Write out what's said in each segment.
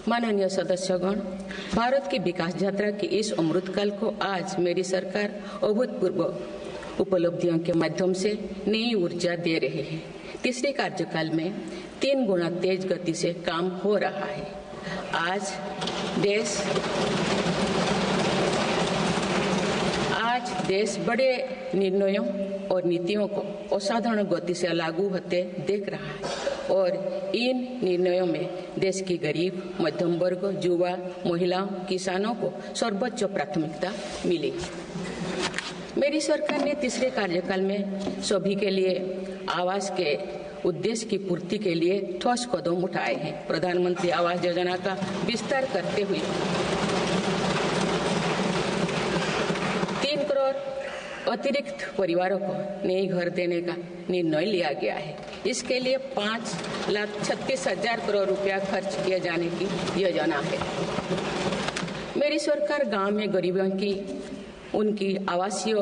माननीय सदस्यगण, भारत की विकास यात्रा की इस अमृतकाल को आज मेरी सरकार अभूतपूर्व उपलब्धियों के माध्यम से नई ऊर्जा दे रही है। तीसरे कार्यकाल में 3 गुना तेज गति से काम हो रहा है। आज देश बड़े निर्णयों और नीतियों को असाधारण गति से लागू होते देख रहा है और इन निर्णयों में देश की गरीब, मध्यम वर्ग, युवा, महिलाओं, किसानों को सर्वोच्च प्राथमिकता मिली। मेरी सरकार ने तीसरे कार्यकाल में सभी के लिए आवास के उद्देश्य की पूर्ति के लिए ठोस कदम उठाए हैं। प्रधानमंत्री आवास योजना का विस्तार करते हुए 3 करोड़ अतिरिक्त परिवारों को नए घर देने का निर्णय लिया गया है। इसके लिए 5,36,000 करोड़ रुपया खर्च किए जाने की योजना है। मेरी सरकार गांव में गरीबों की उनकी आवासीय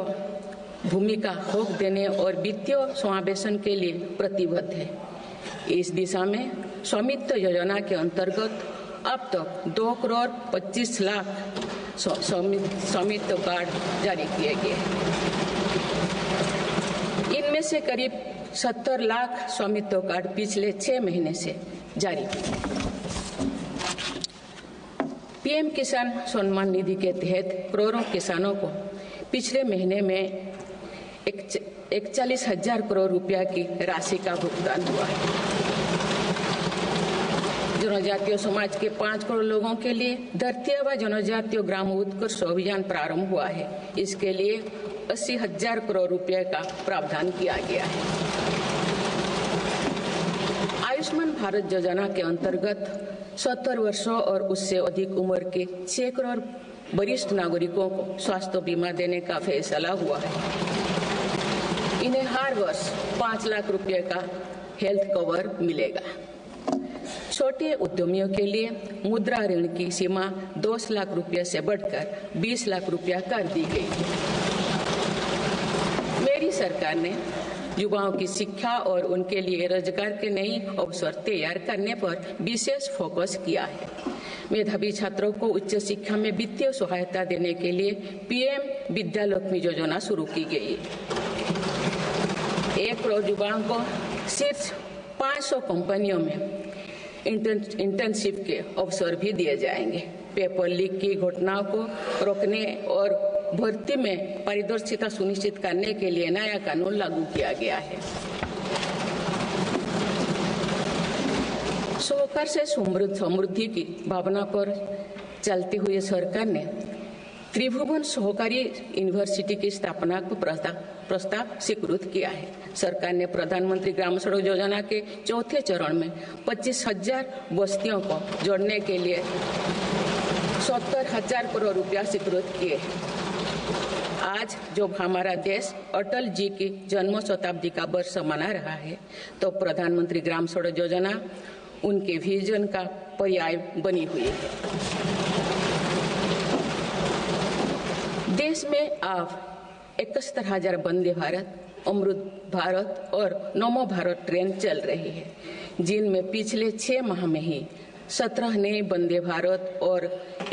भूमि का हक देने और वित्तीय समावेशन के लिए प्रतिबद्ध है। इस दिशा में स्वामित्व योजना के अंतर्गत अब तक 2 करोड़ 25 लाख स्वामित्व कार्ड जारी किए गए हैं। इनमें से करीब 70 लाख स्वामित्व कार्ड पिछले 6 महीने से जारी किए। पीएम किसान सम्मान निधि के तहत करोड़ों किसानों को पिछले महीने में 41,000 करोड़ रुपया की राशि का भुगतान हुआ है। जनजातीय समाज के 5 करोड़ लोगों के लिए धरती आबा जनजातीय ग्राम उत्कर्ष अभियान प्रारंभ हुआ है। इसके लिए 80,000 करोड़ रुपए का प्रावधान किया गया है। आयुष्मान भारत योजना के अंतर्गत 70 वर्षों और उससे अधिक उम्र के 6 करोड़ वरिष्ठ नागरिकों को स्वास्थ्य बीमा देने का फैसला हुआ है। इन्हें हर वर्ष 5 लाख रुपए का हेल्थ कवर मिलेगा। छोटे उद्यमियों के लिए मुद्रा ऋण की सीमा 10 लाख रुपए से बढ़कर 20 लाख रुपया कर दी गई है। मेरी सरकार ने युवाओं की शिक्षा और उनके लिए रोजगार के नए अवसर तैयार करने पर विशेष फोकस किया है। मेधावी छात्रों को उच्च शिक्षा में वित्तीय सहायता देने के लिए पीएम विद्यालक्ष्मी योजना शुरू की गई है। 1 करोड़ युवाओं को शीर्ष 500 कंपनियों में इंटर्नशिप के अवसर भी दिए जाएंगे। पेपर लीक की घटनाओं को रोकने और भर्ती में पारदर्शिता सुनिश्चित करने के लिए नया कानून लागू किया गया है। सहकार से समृद्धि की भावना पर चलते हुए सरकार ने त्रिभुवन सहकारी यूनिवर्सिटी की स्थापना को प्रस्ताव स्वीकृत किया है। सरकार ने प्रधानमंत्री ग्राम सड़क योजना के 4थे चरण में 25,000 बस्तियों को जोड़ने के लिए 70,000 करोड़ रुपया स्वीकृत किए हैं। आज जब हमारा देश अटल जी की जन्म शताब्दी का वर्ष मना रहा है, तो प्रधानमंत्री ग्राम सड़क योजना उनके विजन का पर्याय बनी हुई है। देश में अब 71,000 वंदे भारत, अमृत भारत और नमो भारत ट्रेन चल रही है, जिनमें पिछले 6 माह में ही 17 नए वंदे भारत और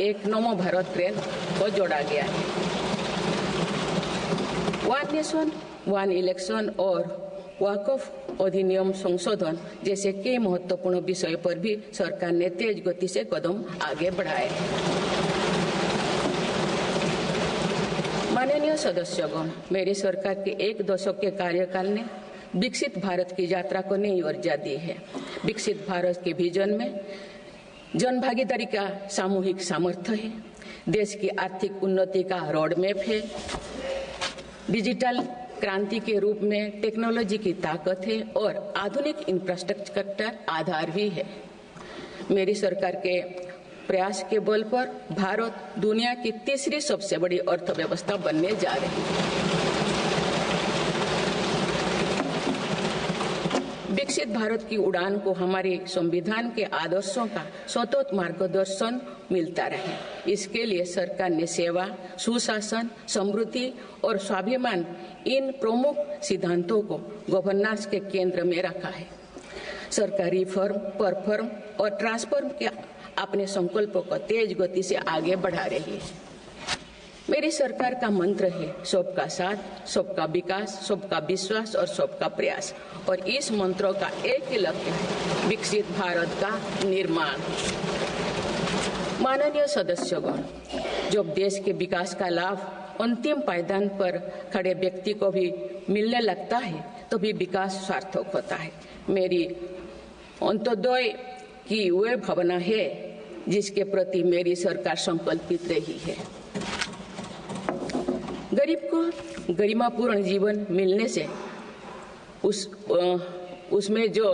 1 नमो भारत ट्रेन को जोड़ा गया है। वन नेशन वन इलेक्शन और वक्फ अधिनियम संशोधन जैसे कई महत्वपूर्ण विषय पर भी सरकार ने तेज गति से कदम आगे बढ़ाए हैं। माननीय सदस्यगण, मेरी सरकार के 1 दशक के कार्यकाल ने विकसित भारत की यात्रा को नई ऊर्जा दी है। विकसित भारत के विजन में जन भागीदारी का सामूहिक सामर्थ्य है, देश की आर्थिक उन्नति का रोड मैप है, डिजिटल क्रांति के रूप में टेक्नोलॉजी की ताकत है और आधुनिक इंफ्रास्ट्रक्चर आधार भी है। मेरी सरकार के प्रयास के बल पर भारत दुनिया की तीसरी सबसे बड़ी अर्थव्यवस्था बनने जा रही है। विकसित भारत की उड़ान को हमारे संविधान के आदर्शों का सतत मार्गदर्शन मिलता रहे, इसके लिए सरकार ने सेवा, सुशासन, समृद्धि और स्वाभिमान इन प्रमुख सिद्धांतों को गवर्नेंस के केंद्र में रखा है। सरकार रिफॉर्म, परफॉर्म और ट्रांसफॉर्म के अपने संकल्पों को तेज गति से आगे बढ़ा रही है। मेरी सरकार का मंत्र है सबका साथ, सबका विकास, सबका विश्वास और सबका प्रयास। और इस मंत्रों का एक ही लक्ष्य है, विकसित भारत का निर्माण। माननीय सदस्यगण, जब देश के विकास का लाभ अंतिम पायदान पर खड़े व्यक्ति को भी मिलने लगता है तो भी विकास सार्थक होता है। मेरी अंत्योदय की वह भावना है जिसके प्रति मेरी सरकार संकल्पित रही है। गरीब को गरिमापूर्ण जीवन मिलने से उसमें जो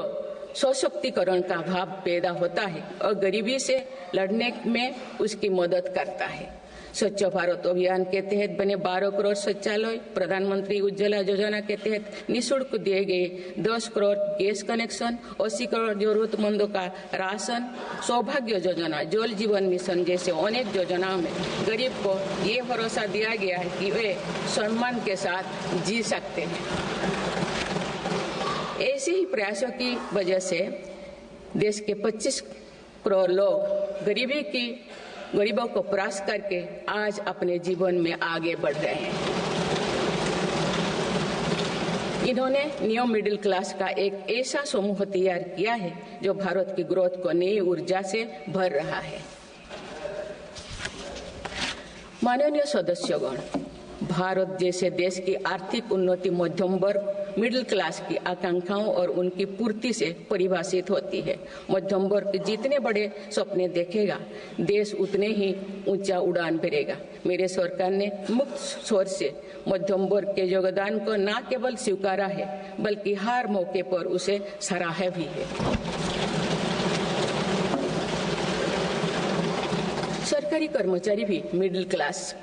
सशक्तिकरण का भाव पैदा होता है और गरीबी से लड़ने में उसकी मदद करता है। स्वच्छ भारत अभियान के तहत बने 12 करोड़ शौचालय, प्रधानमंत्री उज्ज्वला योजना के तहत निःशुल्क दिए गए 10 करोड़ गैस कनेक्शन, 80 करोड़ जरूरतमंदों का राशन, सौभाग्य योजना, जल जीवन मिशन जैसे अनेक योजनाओं में गरीब को ये भरोसा दिया गया है कि वे सम्मान के साथ जी सकते हैं। ऐसे ही प्रयासों की वजह से देश के 25 करोड़ लोग गरीबों को परास्त करके आज अपने जीवन में आगे बढ़ रहे हैं। इन्होंने न्यू मिडिल क्लास का एक ऐसा समूह तैयार किया है जो भारत की ग्रोथ को नई ऊर्जा से भर रहा है। माननीय सदस्यगण, भारत जैसे देश की आर्थिक उन्नति मध्यम वर्ग, मिडिल क्लास की आकांक्षाओं और उनकी पूर्ति से परिभाषित होती है। मध्यम वर्ग जितने बड़े सपने देखेगा, देश उतने ही ऊंचा उड़ान भरेगा। मेरे सरकार ने मुक्त स्वर से मध्यम वर्ग के योगदान को न केवल स्वीकारा है बल्कि हर मौके पर उसे सराहा भी है। सरकारी कर्मचारी भी मिडिल क्लास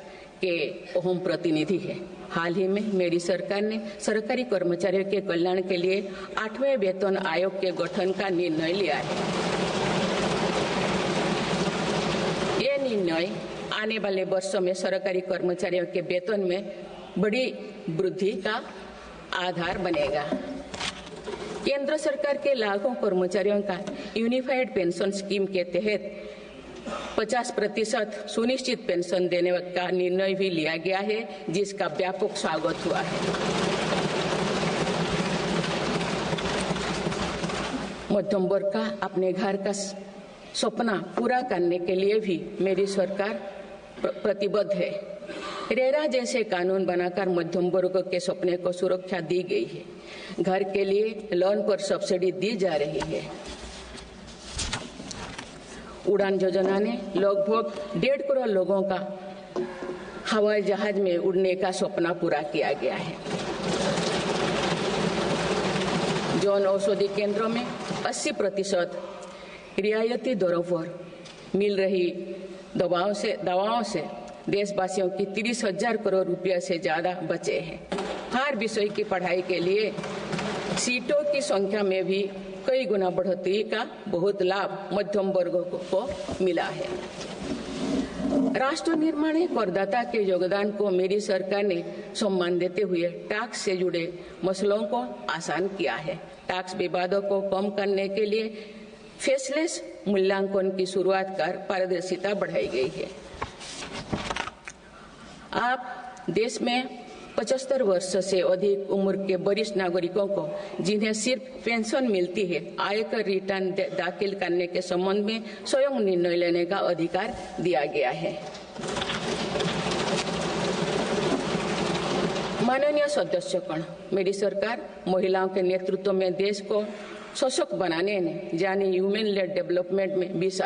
के अहम प्रतिनिधि है। हाल ही में मेरी सरकार ने सरकारी कर्मचारियों के कल्याण के लिए 8वें वेतन आयोग के गठन का निर्णय लिया है। ये निर्णय आने वाले वर्षों में सरकारी कर्मचारियों के वेतन में बड़ी वृद्धि का आधार बनेगा। केंद्र सरकार के लाखों कर्मचारियों का यूनिफाइड पेंशन स्कीम के तहत 50% सुनिश्चित पेंशन देने का निर्णय भी लिया गया है, जिसका व्यापक स्वागत हुआ है। मध्यम वर्ग का अपने घर का सपना पूरा करने के लिए भी मेरी सरकार प्रतिबद्ध है। रेरा जैसे कानून बनाकर मध्यम वर्ग के सपने को सुरक्षा दी गई है। घर के लिए लोन पर सब्सिडी दी जा रही है। उड़ान योजना ने लगभग 1.5 करोड़ लोगों का हवाई जहाज में उड़ने का सपना पूरा किया गया है। जन औषधि केंद्रों में 80% रियायती दरों पर मिल रही दवाओं से देशवासियों की 30,000 करोड़ रुपये से ज्यादा बचे हैं। हर विषय की पढ़ाई के लिए सीटों की संख्या में भी कई गुना बढ़ोतरी का बहुत लाभ मध्यम वर्ग को मिला है। राष्ट्र निर्माण में करदाता के योगदान को मेरी सरकार ने सम्मान देते हुए टैक्स से जुड़े मसलों को आसान किया है। टैक्स विवादों को कम करने के लिए फेसलेस मूल्यांकन की शुरुआत कर पारदर्शिता बढ़ाई गई है। आप देश में 75 वर्ष से अधिक उम्र के वरिष्ठ नागरिकों को जिन्हें सिर्फ पेंशन मिलती है, आयकर रिटर्न दाखिल करने के संबंध में स्वयं निर्णय लेने का अधिकार दिया गया है। माननीय सदस्यगण, मेरी सरकार महिलाओं के नेतृत्व में देश को सशक्त बनाने में यानी ह्यूमन लेड डेवलपमेंट में भी